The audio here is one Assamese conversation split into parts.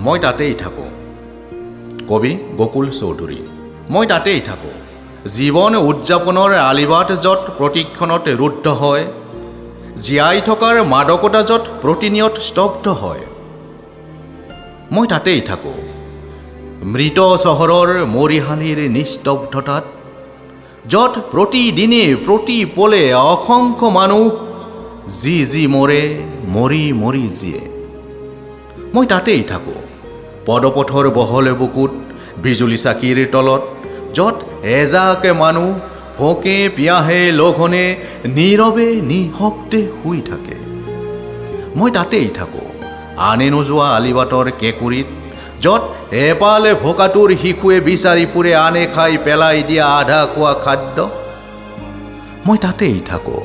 মই তাতেই থাকোঁ। কবি গকুল চৌধুৰী। মই তাতেই থাকোঁ। জীৱন উদযাপনৰ আলিবাট য'ত প্ৰতিক্ষণত ৰুদ্ধ হয়, জীয়াই থকাৰ মাদকতা য'ত প্ৰতিনিয়ত স্তব্ধ হয়। মই তাতেই থাকোঁ। মৃত চহৰৰ মৰিশালীৰ নিস্তব্ধতাত, য'ত প্ৰতিদিনে প্ৰতি পলে অসংখ্য মানুহ যি মৰে, মৰি মৰি জীয়ে। মই তাতেই থাকোঁ। পদপথৰ বহল বুকুত, বিজুলী চাকিৰ তলত, য'ত এজাকে মানুহ ভোকে পিয়াহে লঘনে নীৰৱে নিঃশব্দে শুই থাকে। মই তাতেই থাকোঁ। আনে নোযোৱা আলিবাটৰ কেঁকুৰিত, য'ত এপালে ভোকাটোৰ শিশুৱে বিচাৰি ফুৰে আনে খাই পেলাই দিয়া আধা খোৱা খাদ্য। মই তাতেই থাকোঁ।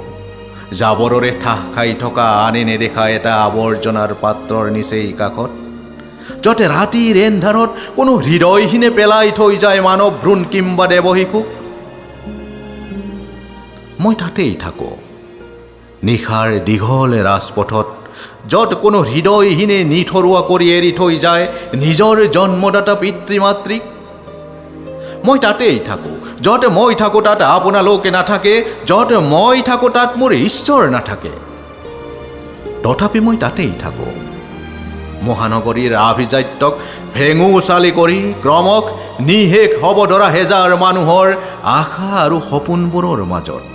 জাবৰৰে ঠাহ খাই থকা আনে নেদেখা এটা আৱৰ্জনাৰ পাত্ৰৰ নিচেই কাষত, য'ত ৰাতিৰ এন্ধাৰত কোনো হৃদয়হীনে পেলাই থৈ যায় মানৱ ভ্ৰূণ কিম্বা দেৱশিশুক। মই তাতেই থাকোঁ। নিশাৰ দীঘল ৰাজপথত, য'ত কোনো হৃদয়হীনে নিথৰুৱা কৰি এৰি থৈ যায় নিজৰ জন্মদাতা পিতৃ মাতৃক। মই তাতেই থাকোঁ। য'ত মই থাকোঁ তাত আপোনালোকে নাথাকে, য'ত মই থাকোঁ তাত মোৰ ঈশ্বৰ নাথাকে। তথাপি মই তাতেই থাকোঁ। মহানগৰীৰ আভিজাত্যক ভেঙু চালি কৰি ক্ৰমশ নিশেষ হ'ব ধৰা হেজাৰ মানুহৰ আশা আৰু সপোনবোৰৰ মাজত।